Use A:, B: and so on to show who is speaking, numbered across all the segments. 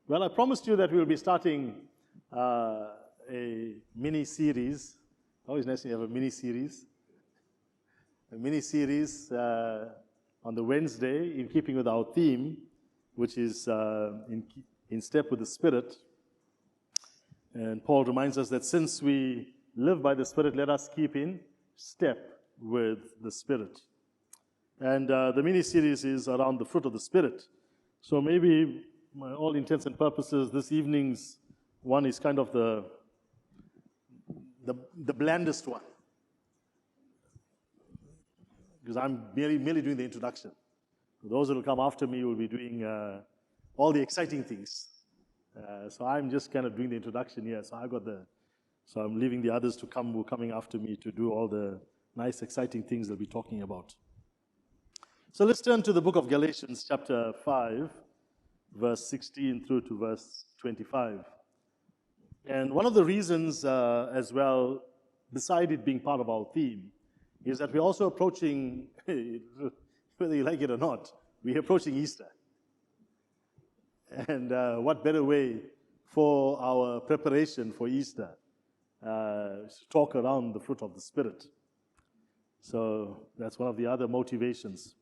A: Well, I promised you that we'll be starting a mini-series. Always nice to have a mini-series. A mini-series on the Wednesday, in keeping with our theme, which is in step with the Spirit. And Paul reminds us that since we live by the Spirit, let us keep in step with the Spirit. And the mini-series is around the fruit of the Spirit. So maybe, by all intents and purposes, this evening's one is kind of the blandest one. Because I'm merely doing the introduction. Those who will come after me will be doing all the exciting things. So I'm just kind of doing the introduction here. So I'm leaving the others to come, who are coming after me, to do all the nice, exciting things they'll be talking about. So let's turn to the book of Galatians, chapter 5, verse 16 through to verse 25. And one of the reasons as well, beside it being part of our theme, is that we're also approaching, whether you like it or not, we're approaching Easter. And what better way for our preparation for Easter to talk around the fruit of the Spirit. So that's one of the other motivations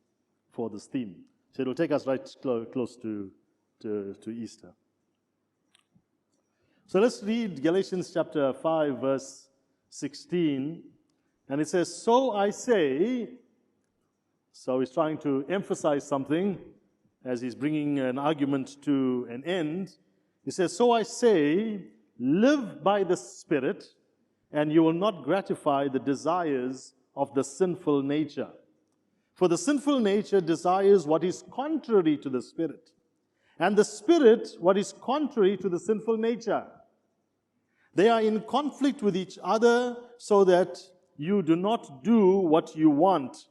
A: for this theme. So it'll take us right close to Easter. So let's read Galatians chapter 5, verse 16. And it says, "So I say," so he's trying to emphasize something as he's bringing an argument to an end. He says, "So I say, live by the Spirit, and you will not gratify the desires of the sinful nature. For the sinful nature desires what is contrary to the Spirit, and the Spirit what is contrary to the sinful nature. They are in conflict with each other, so that you do not do what you want.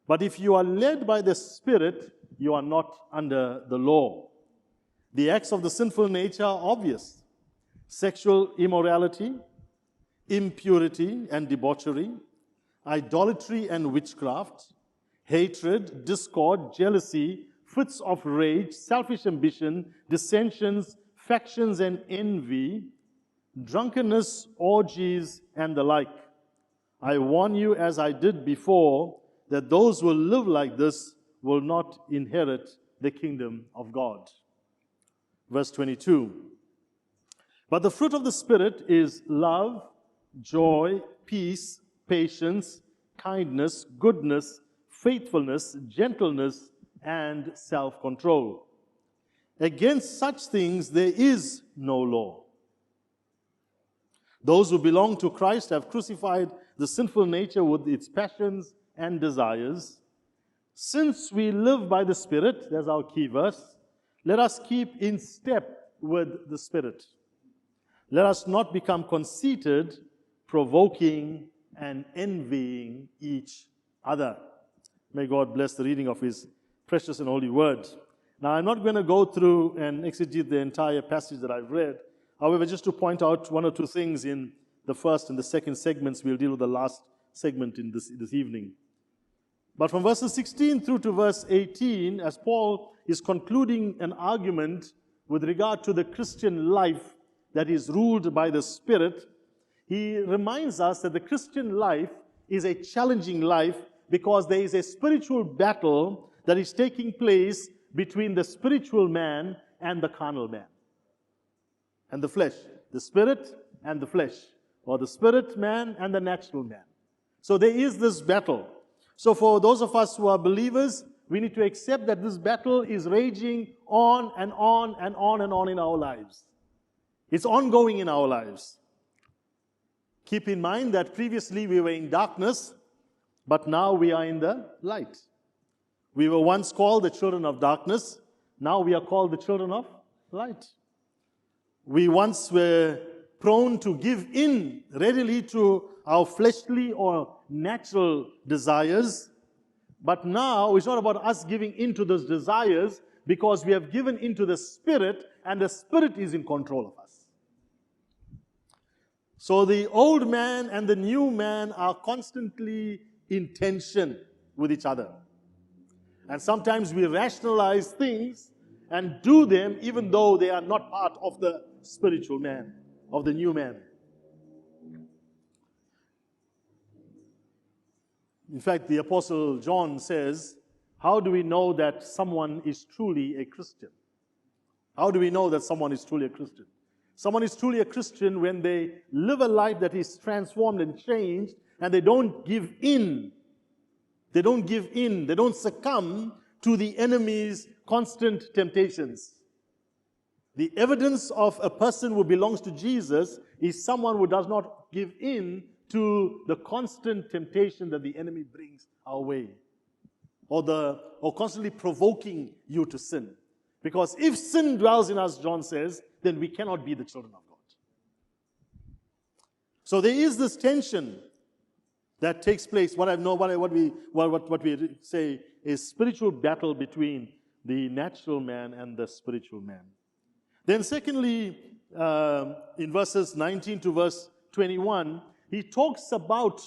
A: But if you are led by the Spirit, you are not under the law. The acts of the sinful nature are obvious: sexual immorality, impurity and debauchery, idolatry and witchcraft, hatred, discord, jealousy, fits of rage, selfish ambition, dissensions, factions and envy, drunkenness, orgies, and the like. I warn you, as I did before, that those who live like this will not inherit the kingdom of God." Verse 22. "But the fruit of the Spirit is love, joy, peace, patience, kindness, goodness, faithfulness, gentleness, and self-control. Against such things there is no law. Those who belong to Christ have crucified the sinful nature with its passions and desires. Since we live by the Spirit," there's our key verse, "let us keep in step with the Spirit. Let us not become conceited, provoking and envying each other." May God bless the reading of His precious and holy word. Now, I'm not going to go through and exegete the entire passage that I've read. However, just to point out one or two things in the first and the second segments, we'll deal with the last segment in this evening. But from verses 16 through to verse 18, as Paul is concluding an argument with regard to the Christian life that is ruled by the Spirit, he reminds us that the Christian life is a challenging life because there is a spiritual battle that is taking place between the spiritual man and the carnal man. And the flesh. The spirit and the flesh. Or the spirit man and the natural man. So there is this battle. So for those of us who are believers, we need to accept that this battle is raging on and on and on and on in our lives. It's ongoing in our lives. Keep in mind that previously we were in darkness, but now we are in the light. We were once called the children of darkness. Now we are called the children of light. We once were prone to give in readily to our fleshly or natural desires. But now it's not about us giving in to those desires, because we have given into the Spirit, and the Spirit is in control of us. So the old man and the new man are constantly in tension with each other. And sometimes we rationalize things and do them even though they are not part of the spiritual man, of the new man. In fact, the Apostle John says, how do we know that someone is truly a Christian? How do we know that someone is truly a Christian? Someone is truly a Christian when they live a life that is transformed and changed, and they don't give in. They don't give in. They don't succumb to the enemy's constant temptations. The evidence of a person who belongs to Jesus is someone who does not give in to the constant temptation that the enemy brings our way, or constantly provoking you to sin. Because if sin dwells in us, John says, then we cannot be the children of God. So there is this tension that takes place. What we say is spiritual battle between the natural man and the spiritual man. Then secondly, in verses 19 to verse 21, he talks about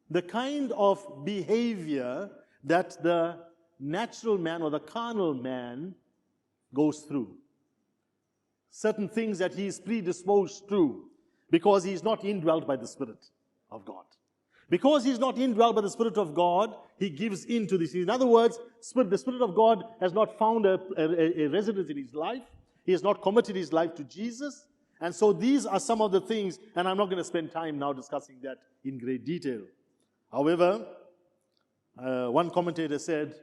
A: the kind of behavior that the natural man or the carnal man goes through. Certain things that he is predisposed to because he is not indwelt by the Spirit of God. Because he is not indwelt by the Spirit of God, he gives in to this. In other words, the Spirit of God has not found a residence in his life. He has not committed his life to Jesus. And so these are some of the things, and I'm not going to spend time now discussing that in great detail. However, one commentator said,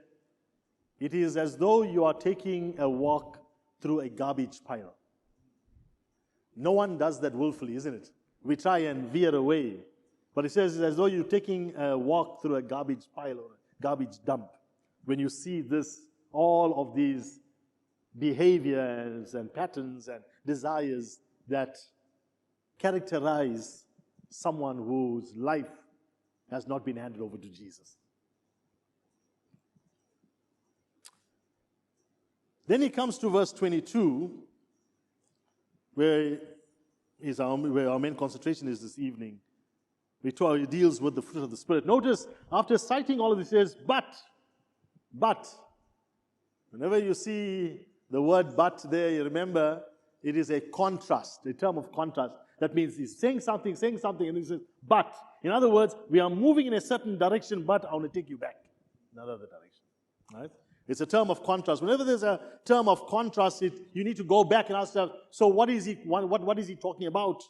A: it is as though you are taking a walk through a garbage pile. No one does that willfully, isn't it? We try and veer away. But it says it's as though you're taking a walk through a garbage pile or a garbage dump. When you see this, all of these behaviors and patterns and desires that characterize someone whose life has not been handed over to Jesus. Then he comes to verse 22, where our main concentration is this evening. He deals with the fruit of the Spirit. Notice, after citing all of this, he says, but. Whenever you see the word but there, you remember, it is a contrast, a term of contrast. That means he's saying something, and he says, but. In other words, we are moving in a certain direction, but I want to take you back in another direction. Right? It's a term of contrast. Whenever there's a term of contrast, you need to go back and ask yourself, so what is he talking about?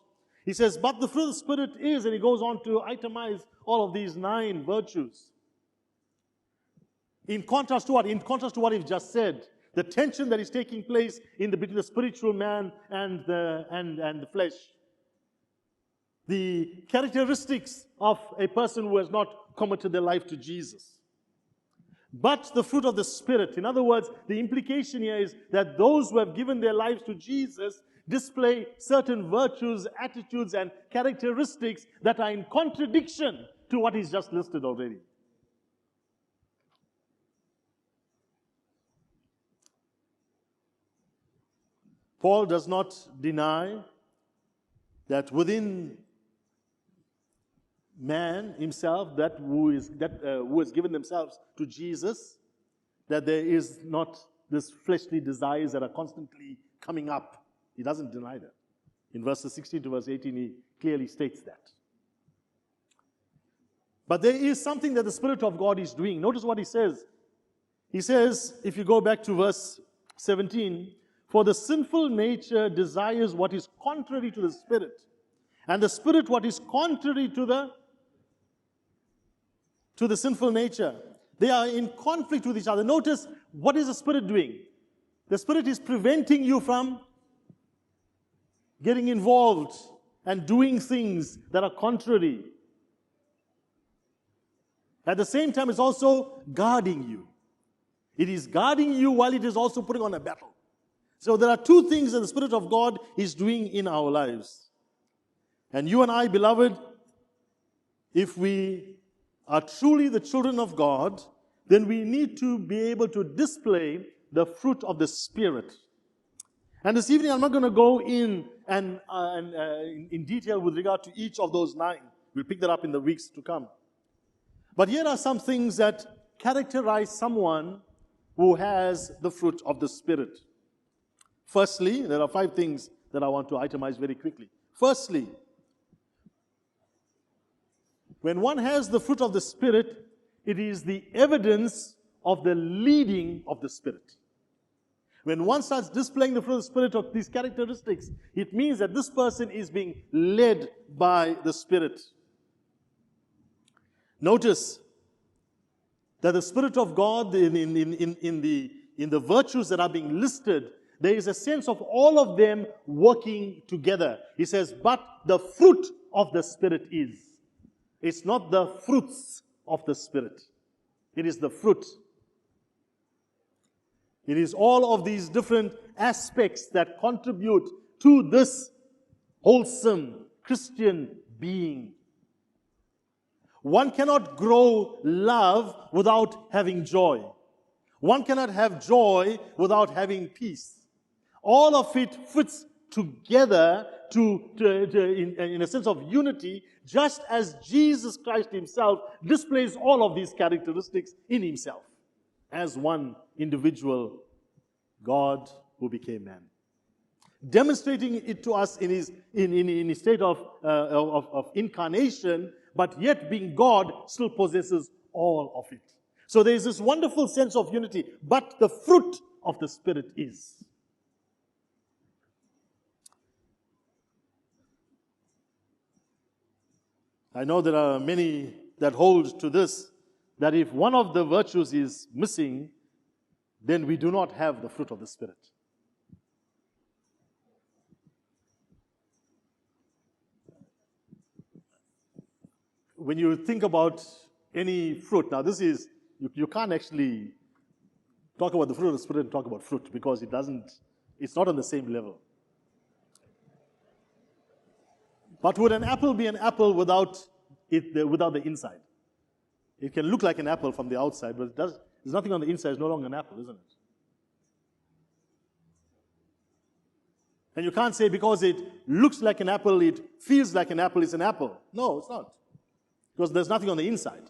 A: He says, but the fruit of the Spirit is, and he goes on to itemize all of these 9 virtues. In contrast to what? In contrast to what he's just said. The tension that is taking place between the spiritual man and the flesh. The characteristics of a person who has not committed their life to Jesus. But the fruit of the Spirit. In other words, the implication here is that those who have given their lives to Jesus display certain virtues, attitudes, and characteristics that are in contradiction to what is just listed already. Paul does not deny that within man himself, who has given themselves to Jesus, that there is not this fleshly desires that are constantly coming up. He doesn't deny that. In verses 16 to verse 18, he clearly states that. But there is something that the Spirit of God is doing. Notice what he says. He says, if you go back to verse 17, for the sinful nature desires what is contrary to the Spirit, and the Spirit what is contrary to the sinful nature. They are in conflict with each other. Notice, what is the Spirit doing? The Spirit is preventing you from getting involved and doing things that are contrary. At the same time, it's also guarding you. It is guarding you while it is also putting on a battle. So there are 2 things that the Spirit of God is doing in our lives. And you and I, beloved, if we are truly the children of God, then we need to be able to display the fruit of the Spirit. And this evening, I'm not going to go in detail with regard to each of those 9. We'll pick that up in the weeks to come. But here are some things that characterize someone who has the fruit of the Spirit? Firstly, there are 5 things that I want to itemize very quickly. Firstly, when one has the fruit of the Spirit, it is the evidence of the leading of the Spirit. When one starts displaying the fruit of the Spirit of these characteristics, it means that this person is being led by the Spirit. Notice that the Spirit of God in the virtues that are being listed, there is a sense of all of them working together. He says, but the fruit of the Spirit is. It's not the fruits of the Spirit. It is the fruit. It is all of these different aspects that contribute to this wholesome Christian being. One cannot grow love without having joy. One cannot have joy without having peace. All of it fits together in a sense of unity, just as Jesus Christ himself displays all of these characteristics in himself as one individual God who became man. Demonstrating it to us in his state of incarnation, but yet being God, still possesses all of it. So there is this wonderful sense of unity, but the fruit of the Spirit is. I know there are many that hold to this, that if one of the virtues is missing, then we do not have the fruit of the Spirit. When you think about any fruit, now this is, you can't actually talk about the fruit of the Spirit and talk about fruit, because it's not on the same level. But would an apple be an apple without the inside? It can look like an apple from the outside, but there's nothing on the inside. It's no longer an apple, isn't it? And you can't say because it looks like an apple, it feels like an apple, it's an apple. No, it's not. Because there's nothing on the inside.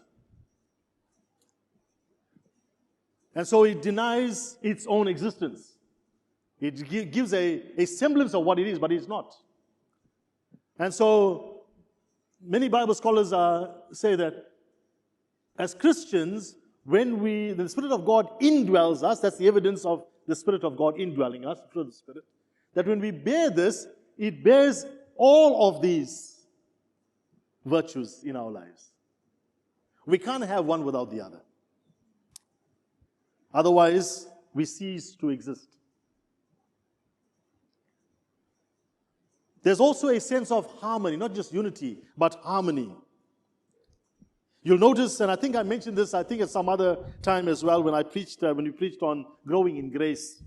A: And so it denies its own existence. It gives a semblance of what it is, but it's not. And so many Bible scholars say that as Christians, when the Spirit of God indwells us, that's the evidence of the Spirit of God indwelling us, through the Spirit, that when we bear this, it bears all of these virtues in our lives. We can't have one without the other. Otherwise, we cease to exist. There's also a sense of harmony, not just unity, but harmony. You'll notice, and I think I mentioned this, I think at some other time as well, when we preached on growing in grace,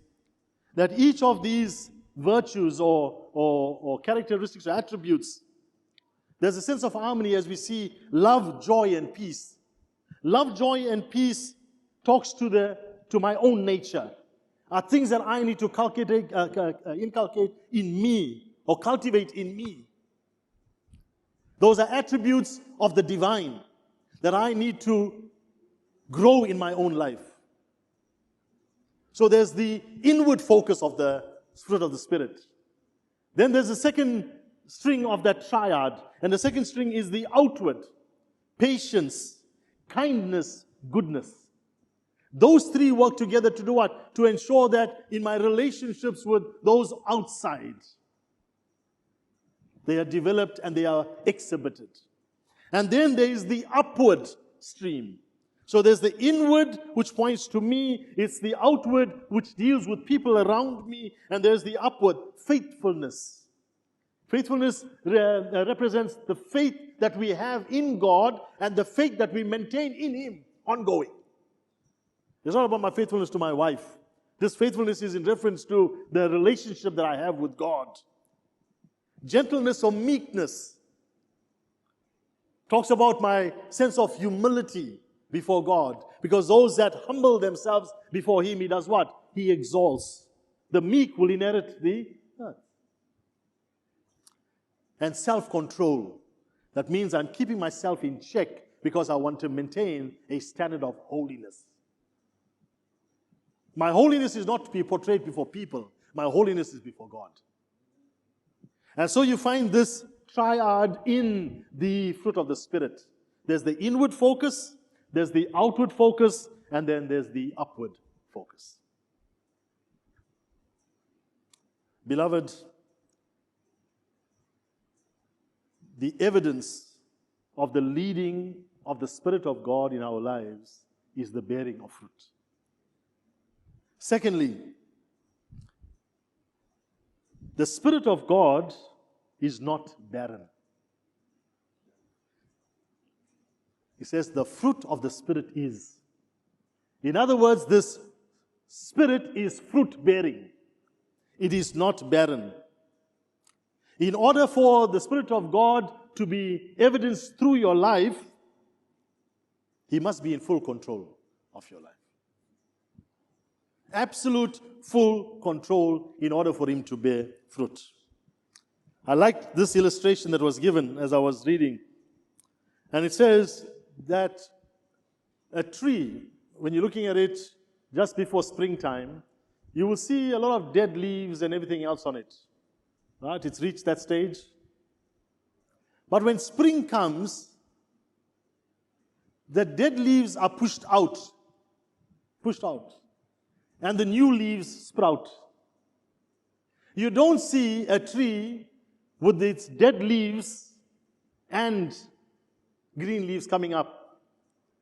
A: that each of these virtues or characteristics or attributes, there's a sense of harmony as we see love, joy, and peace. Love, joy, and peace talks to my own nature, are things that I need to inculcate in me, or cultivate in me. Those are attributes of the divine that I need to grow in my own life. So there's the inward focus of the fruit of the Spirit. Then there's the second string of that triad, and the second string is the outward: patience, kindness, goodness. Those three work together to do what? To ensure that in my relationships with those outside, they are developed and they are exhibited. And then there is the upward stream. So there's the inward, which points to me. It's the outward, which deals with people around me. And there's the upward, faithfulness. Faithfulness represents the faith that we have in God and the faith that we maintain in Him ongoing. It's not about my faithfulness to my wife. This faithfulness is in reference to the relationship that I have with God. Gentleness or meekness talks about my sense of humility before God. Because those that humble themselves before Him, He does what? He exalts. The meek will inherit the earth. And self-control. That means I'm keeping myself in check because I want to maintain a standard of holiness. My holiness is not to be portrayed before people. My holiness is before God. And so you find this triad in the fruit of the Spirit. There's the inward focus, there's the outward focus, and then there's the upward focus. Beloved, the evidence of the leading of the Spirit of God in our lives is the bearing of fruit. Secondly, the Spirit of God is not barren. He says the fruit of the Spirit is. In other words, this Spirit is fruit-bearing. It is not barren. In order for the Spirit of God to be evidenced through your life, He must be in full control of your life. Absolute full control in order for Him to bear fruit. I liked this illustration that was given as I was reading. And it says that a tree, when you're looking at it just before springtime, you will see a lot of dead leaves and everything else on it. Right? It's reached that stage. But when spring comes, the dead leaves are pushed out. And the new leaves sprout. You don't see a tree with its dead leaves and green leaves coming up.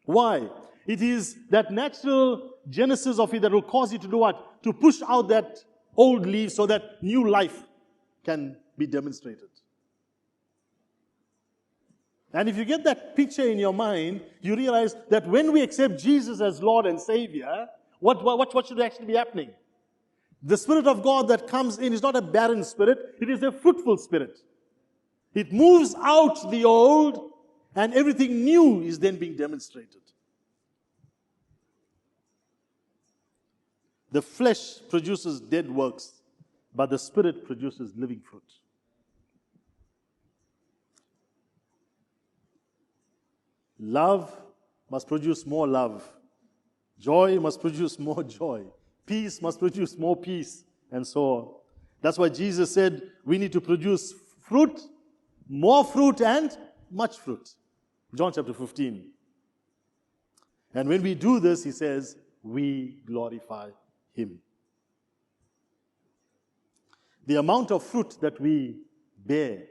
A: Why? It is that natural genesis of it that will cause it to do what? To push out that old leaf so that new life can be demonstrated. And if you get that picture in your mind, you realize that when we accept Jesus as Lord and Savior, what should actually be happening? The Spirit of God that comes in is not a barren spirit, it is a fruitful spirit. It moves out the old, and everything new is then being demonstrated. The flesh produces dead works, but the Spirit produces living fruit. Love must produce more love. Joy must produce more joy. Peace must produce more peace, and so on. That's why Jesus said we need to produce fruit, more fruit, and much fruit. John chapter 15. And when we do this, he says, we glorify Him. The amount of fruit that we bear,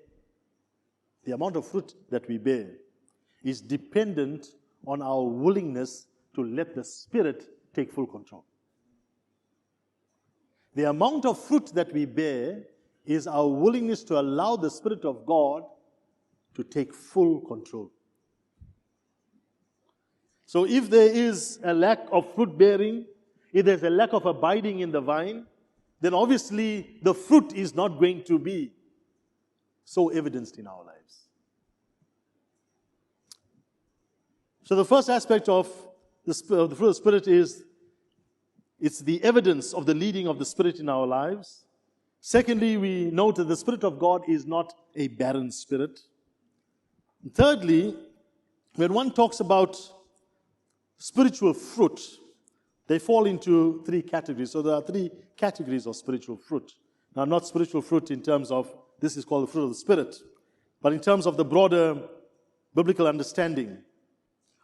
A: is dependent on our willingness to let the Spirit take full control. The amount of fruit that we bear is our willingness to allow the Spirit of God to take full control. So if there is a lack of fruit bearing, if there's a lack of abiding in the vine, then obviously the fruit is not going to be so evidenced in our lives. So the first aspect of the fruit of the Spirit is it's the evidence of the leading of the Spirit in our lives. Secondly, we note that the Spirit of God is not a barren spirit. And thirdly, when one talks about spiritual fruit, they fall into three categories. So there are three categories of spiritual fruit. Now, not spiritual fruit in terms of this is called the fruit of the Spirit, but in terms of the broader biblical understanding.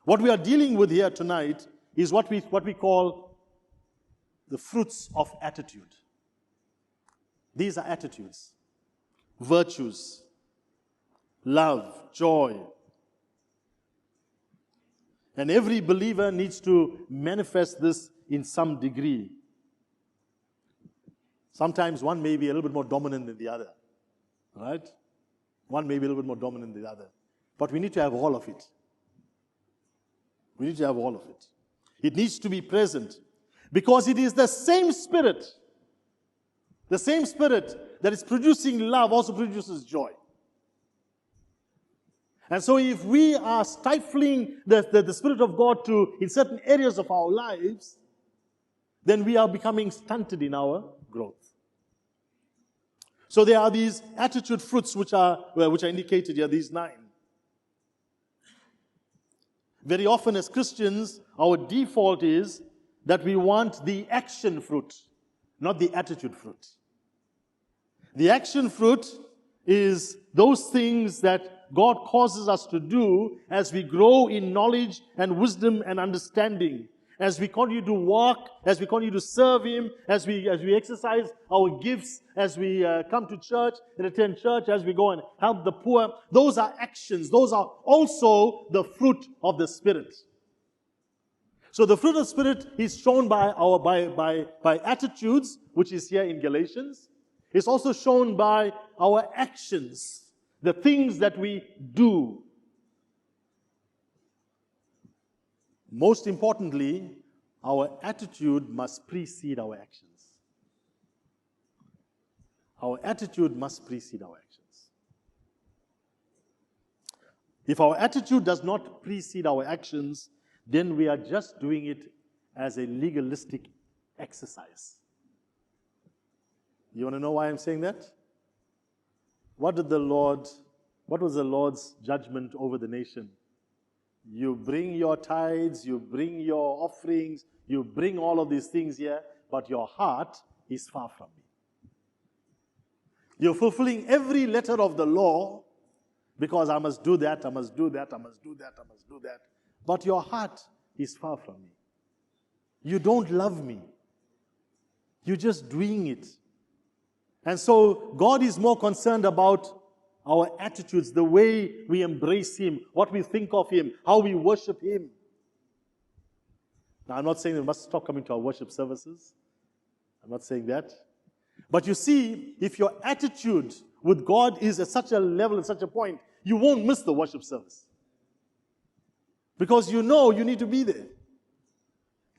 A: What we are dealing with here tonight is what we call the fruits of attitude. These are attitudes, virtues, love, joy. And every believer needs to manifest this in some degree. Sometimes one may be a little bit more dominant than the other. Right? One may be a little bit more dominant than the other. But we need to have all of it. We need to have all of it. It needs to be present. Because it is the same Spirit that is producing love also produces joy. And so if we are stifling the Spirit of God in certain areas of our lives, then we are becoming stunted in our growth. So there are these attitude fruits which are indicated here, these 9. Very often as Christians, our default is that we want the action fruit, not the attitude fruit. The action fruit is those things that God causes us to do as we grow in knowledge and wisdom and understanding, as we continue to walk, as we continue to serve Him, as we exercise our gifts, as we come to church and attend church, as we go and help the poor. Those are actions. Those are also the fruit of the Spirit. So the fruit of the Spirit is shown by attitudes, which is here in Galatians. It's also shown by our actions, the things that we do. Most importantly, our attitude must precede our actions. Our attitude must precede our actions. If our attitude does not precede our actions, then we are just doing it as a legalistic exercise. You want to know why I'm saying that? What was the Lord's judgment over the nation? You bring your tithes, you bring your offerings, you bring all of these things here, but your heart is far from me. You're fulfilling every letter of the law because I must do that, I must do that, I must do that, I must do that. But your heart is far from me. You don't love me. You're just doing it. And so God is more concerned about our attitudes, the way we embrace Him, what we think of Him, how we worship Him. Now, I'm not saying we must stop coming to our worship services. I'm not saying that. But you see, if your attitude with God is at such a level, at such a point, you won't miss the worship service. Because you know you need to be there.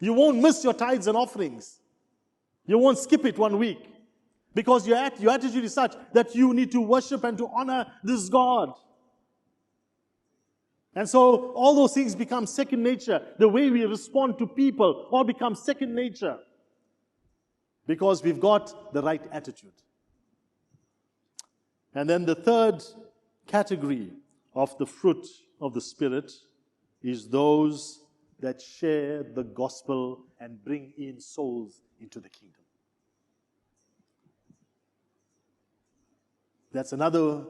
A: You won't miss your tithes and offerings. You won't skip it 1 week. Because your attitude is such that you need to worship and to honor this God. And so all those things become second nature. The way we respond to people all becomes second nature. Because we've got the right attitude. And then the third category of the fruit of the Spirit is those that share the gospel and bring in souls into the kingdom. That's another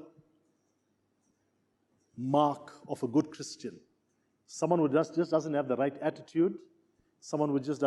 A: mark of a good Christian. Someone who just doesn't have the right attitude. Someone who just doesn't